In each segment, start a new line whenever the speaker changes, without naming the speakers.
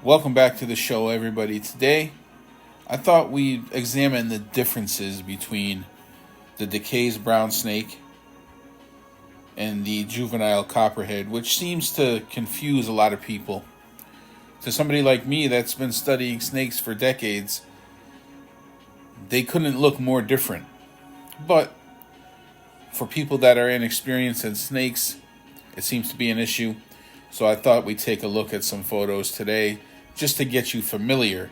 Welcome back to the show, everybody. Today, I thought we'd examine the differences between the Dekay's Brownsnake and the juvenile Copperhead, which seems to confuse a lot of people. To somebody like me that's been studying snakes for decades, they couldn't look more different. But for people that are inexperienced in snakes, it seems to be an issue. So I thought we'd take a look at some photos today just to get you familiar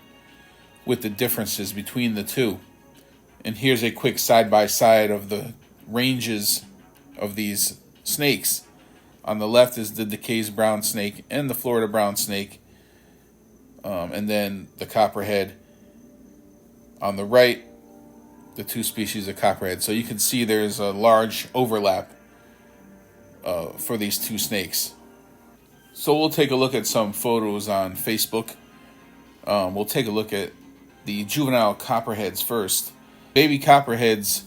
with the differences between the two. And here's a quick side-by-side of the ranges of these snakes. On the left is the Dekay's brown snake and the Florida brown snake, and then the Copperhead. On the right, the two species of Copperhead. So you can see there's a large overlap for these two snakes. So we'll take a look at some photos on Facebook. We'll take a look at the juvenile Copperheads first. Baby Copperheads,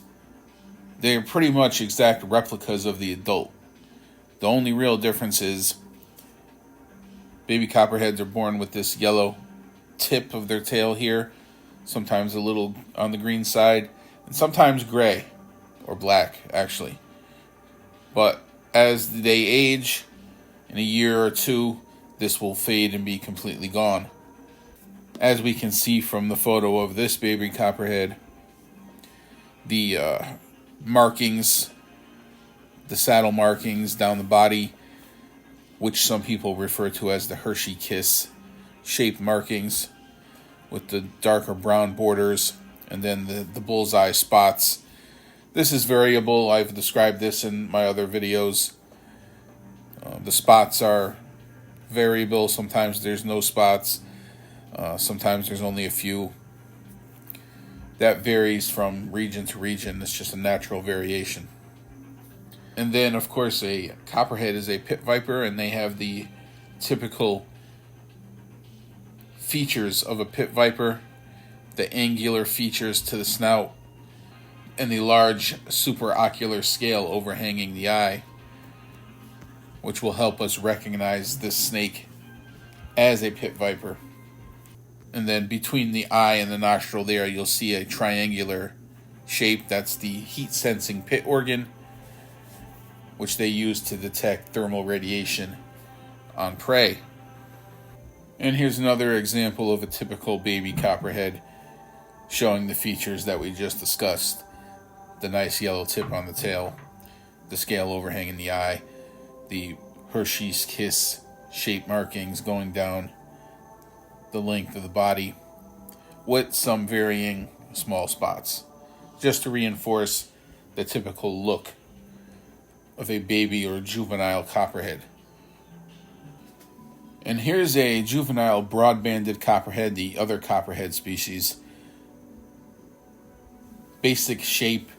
they're pretty much exact replicas of the adult. The only real difference is baby Copperheads are born with this yellow tip of their tail here, sometimes a little on the green side, and sometimes gray or black, actually. But as they age, in a year or two, this will fade and be completely gone. As we can see from the photo of this baby Copperhead, the markings, the saddle markings down the body, which some people refer to as the Hershey Kiss shaped markings with the darker brown borders, and then the bullseye spots. This is variable. I've described this in my other videos. The spots are variable. Sometimes there's no spots. Sometimes there's only a few. That varies from region to region. It's just a natural variation. And then, of course, a Copperhead is a pit viper, and they have the typical features of a pit viper, the angular features to the snout, and the large supraocular scale overhanging the eye, which will help us recognize this snake as a pit viper. And then between the eye and the nostril there, you'll see a triangular shape. That's the heat-sensing pit organ, which they use to detect thermal radiation on prey. And here's another example of a typical baby Copperhead, showing the features that we just discussed. The nice yellow tip on the tail, the scale overhanging the eye, the Hershey's Kiss shape markings going down the length of the body, with some varying small spots, just to reinforce the typical look of a baby or juvenile Copperhead. And here's a juvenile broad-banded Copperhead, the other Copperhead species. Basic shape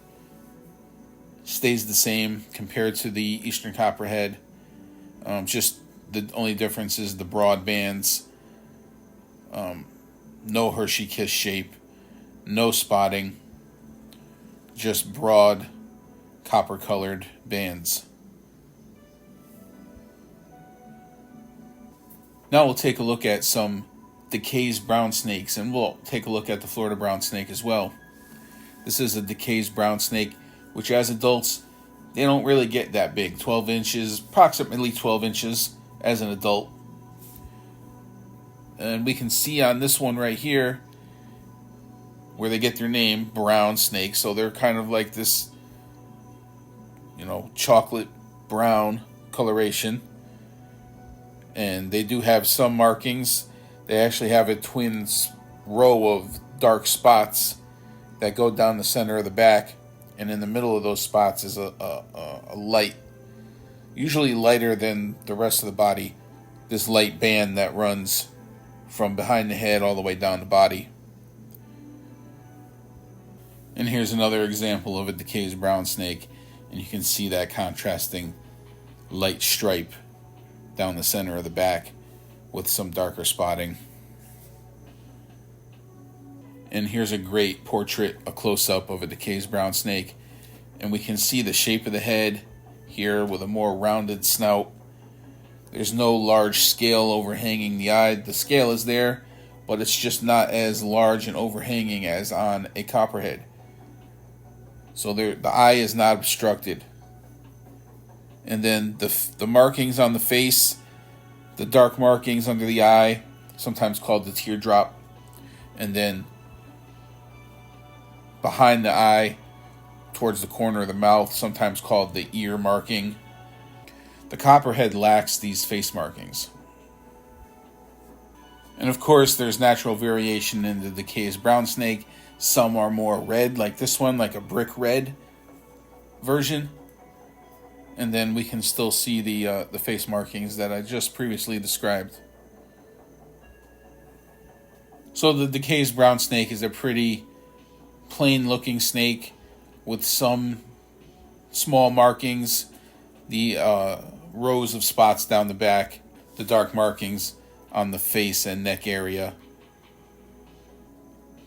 stays the same compared to the Eastern Copperhead. Just the only difference is the broad bands. No Hershey Kiss shape, no spotting, just broad copper-colored bands. Now we'll take a look at some Dekay's brown snakes, and we'll take a look at the Florida brown snake as well. This is a Dekay's brown snake, which as adults, they don't really get that big. 12 inches, approximately 12 inches as an adult. And we can see on this one right here where they get their name, brown snake. So they're kind of like this, chocolate brown coloration. And they do have some markings. They actually have a twin row of dark spots that go down the center of the back. And in the middle of those spots is a light, usually lighter than the rest of the body, this light band that runs from behind the head all the way down the body. And here's another example of a Dekay's brown snake, and you can see that contrasting light stripe down the center of the back with some darker spotting. And here's a great portrait, a close-up of a Dekay's brown snake, and we can see the shape of the head here with a more rounded snout. There's no large scale overhanging the eye. The scale is there, but it's just not as large and overhanging as on a copperhead. So the eye is not obstructed. And then the markings on the face, the dark markings under the eye, sometimes called the teardrop, and then behind the eye, towards the corner of the mouth, sometimes called the ear marking. The copperhead lacks these face markings. And of course, there's natural variation in the Dekay's Brownsnake. Some are more red, like this one, like a brick red version. And then we can still see the face markings that I just previously described. So the Dekay's Brownsnake is a pretty plain looking snake with some small markings, the rows of spots down the back, the dark markings on the face and neck area.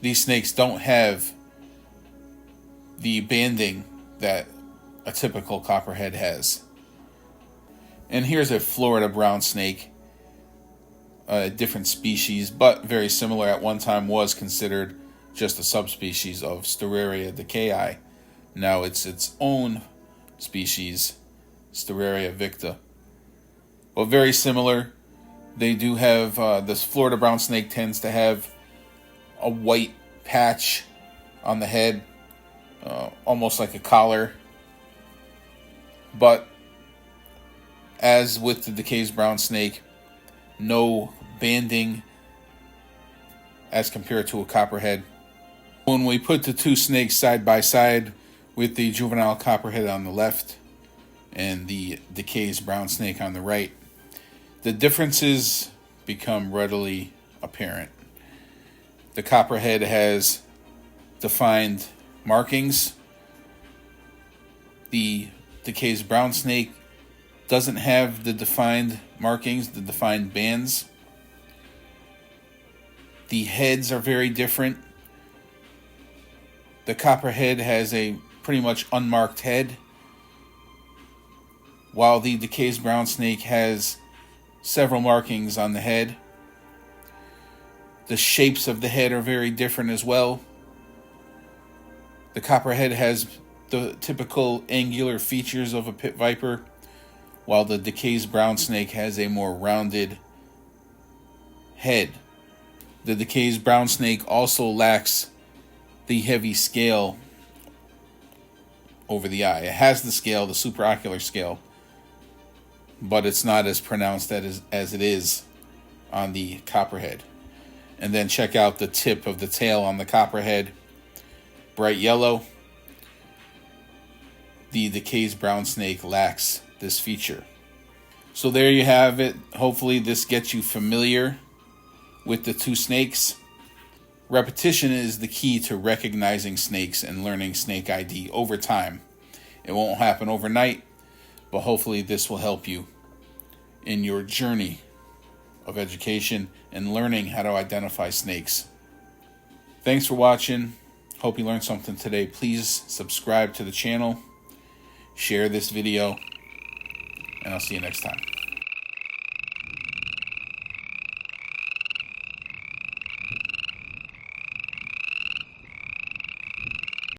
These snakes don't have the banding that a typical copperhead has. And here's a Florida brown snake, a different species, but very similar. At one time was considered just a subspecies of Steraria Dekayi. Now it's its own species, Steraria victa. But very similar. They do have, this Florida brown snake tends to have a white patch on the head, almost like a collar. But as with the Dekay's Brownsnake, no banding as compared to a copperhead. When we put the two snakes side by side with the juvenile copperhead on the left and the Dekay's Brownsnake on the right, the differences become readily apparent. The copperhead has defined markings. The Dekay's Brownsnake doesn't have the defined markings, the defined bands. The heads are very different. The copperhead has a pretty much unmarked head, while the Dekay's Brownsnake has several markings on the head. The shapes of the head are very different as well. The copperhead has the typical angular features of a pit viper, while the Dekay's Brownsnake has a more rounded head. The Dekay's Brownsnake also lacks the heavy scale over the eye. It has the scale, the supraocular scale, but it's not as pronounced as it is on the copperhead. And then check out the tip of the tail on the copperhead, bright yellow. The Dekay's Brownsnake lacks this feature. So there you have it. Hopefully this gets you familiar with the two snakes. Repetition is the key to recognizing snakes and learning snake ID over time. It won't happen overnight, but hopefully this will help you in your journey of education and learning how to identify snakes. Thanks for watching. Hope you learned something today. Please subscribe to the channel, share this video, and I'll see you next time.